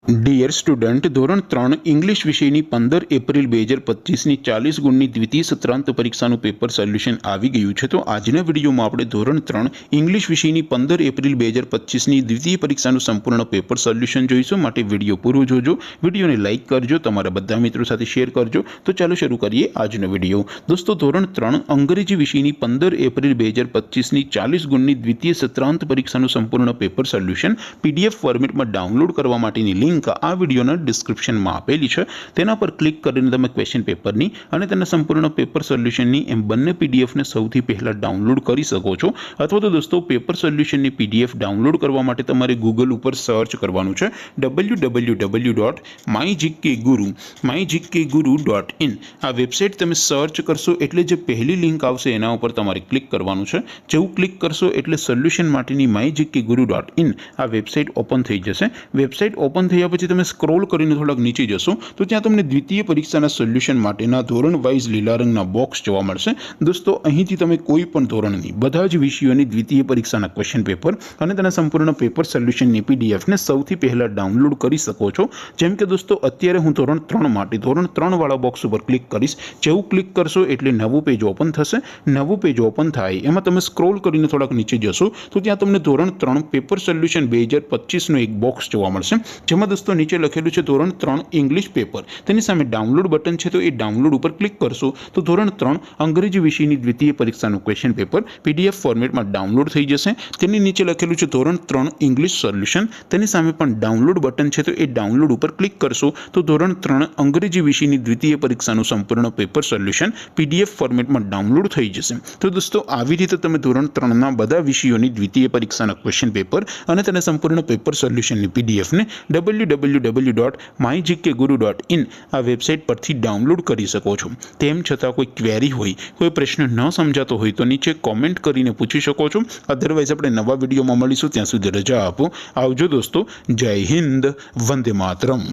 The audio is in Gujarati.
ડિયર સ્ટુડન્ટ, ધોરણ 3 ઇંગ્લિશ વિષયની 15 એપ્રિલ 2025ની 40 ગુણની દ્વિતીય સત્રાંત પરીક્ષાનું પેપર સોલ્યુશન આવી ગયું છે। તો આજના વિડીયોમાં આપણે ધોરણ 3 ઇંગ્લિશ વિષયની 15 એપ્રિલ 2025ની દ્વિતીય પરીક્ષાનું સંપૂર્ણ પેપર સોલ્યુશન જોઈશું। માટે વિડીયો પૂરો જોજો, વિડીયોને લાઇક કરજો, તમારા બધા મિત્રો સાથે શેર કરજો। તો ચાલો શરૂ કરીએ આજનો વિડીયો। દોસ્તો, ધોરણ 3 અંગ્રેજી વિષયની 15 એપ્રિલ 2025ની 40 ગુણની દ્વિતીય સત્રાંત પરીક્ષાનું સંપૂર્ણ પેપર સોલ્યુશન PDF ફોર્મેટમાં ડાઉનલોડ કરવા માટેની લિંક આ વિડીયોના ડિસ્ક્રિપ્શનમાં આપેલી છે। તેના પર ક્લિક કરીને તમે ક્વેશ્ચન પેપરની અને તેના સંપૂર્ણ પેપર સોલ્યુશનની એમ બંને પીડીએફને સૌથી પહેલા ડાઉનલોડ કરી શકો છો। અથવા તો દોસ્તો, પેપર સોલ્યુશનની પીડીએફ ડાઉનલોડ કરવા માટે તમારે ગૂગલ ઉપર સર્ચ કરવાનું છે www.mygkguru.in। આ વેબસાઇટ તમે સર્ચ કરશો એટલે જે પહેલી લિંક આવશે એના ઉપર તમારે ક્લિક કરવાનું છે। જેવું ક્લિક કરશો એટલે સોલ્યુશન માટેની mygkguru.in આ વેબસાઇટ ઓપન થઈ જશે। વેબસાઇટ ઓપન થયા પછી તમે સ્ક્રોલ કરીને થોડાક નીચે જશો તો ત્યાં તમને દ્વિતીય પરીક્ષાના સોલ્યુશન માટેના ધોરણ વાઇઝ લીલા રંગના બોક્સ જોવા મળશે। દોસ્તો, અહીંથી તમે કોઈ પણ ધોરણની બધા જ વિષયોની દ્વિતીય પરીક્ષાના ક્વેશ્ચન પેપર અને તેના સંપૂર્ણ પેપર સોલ્યુશનની પીડીએફને સૌથી પહેલા ડાઉનલોડ કરી શકો છો। જેમ કે દોસ્તો, અત્યારે હું ધોરણ 3 માટે ધોરણ 3 વાળા બોક્સ ઉપર ક્લિક કરીશ। જેવું ક્લિક કરશો એટલે નવું પેજ ઓપન થશે। નવું પેજ ઓપન થાય એમાં તમે સ્ક્રોલ કરીને થોડાક નીચે જશો તો ત્યાં તમને ધોરણ 3 પેપર સોલ્યુશન 2025નું એક બોક્સ જોવા મળશે। જેમાં દોસ્તો નીચે લખેલું છે ધોરણ 3 ઇંગ્લિશ પેપર, તેની સામે ડાઉનલોડ બટન છે, તો એ ડાઉનલોડ ઉપર ક્લિક કરશો તો ધોરણ 3 અંગ્રેજી વિષયની દ્વિતીય પરીક્ષાનું ક્વેશ્ચન પેપર PDF ફોર્મેટમાં ડાઉનલોડ થઈ જશે। તેની નીચે લખેલું છે ધોરણ 3 ઇંગ્લિશ સોલ્યુશન, તેની સામે પણ ડાઉનલોડ બટન છે, તો એ ડાઉનલોડ ઉપર ક્લિક કરશો તો ધોરણ 3 અંગ્રેજી વિષયની દ્વિતીય પરીક્ષાનું સંપૂર્ણ પેપર સોલ્યુશન PDF ફોર્મેટમાં ડાઉનલોડ થઈ જશે। તો દોસ્તો, આવી રીતે તમે ધોરણ 3ના બધા વિષયોની દ્વિતીય પરીક્ષાના ક્વેશ્ચન પેપર અને તેના સંપૂર્ણ પેપર સોલ્યુશનની પીડીએફને www.mygkguru.in આ વેબસાઇટ પરથી ડાઉનલોડ કરી શકો છો। તેમ છતાં કોઈ ક્વેરી હોય, કોઈ પ્રશ્ન ન સમજાતો હોય તો નીચે કોમેન્ટ કરીને પૂછી શકો છો। અધરવાઇઝ આપણે નવા વિડીયોમાં મળીશું, ત્યાં સુધી રજા આપો। આવજો દોસ્તો, જય હિન્દ, વંદે માતરમ।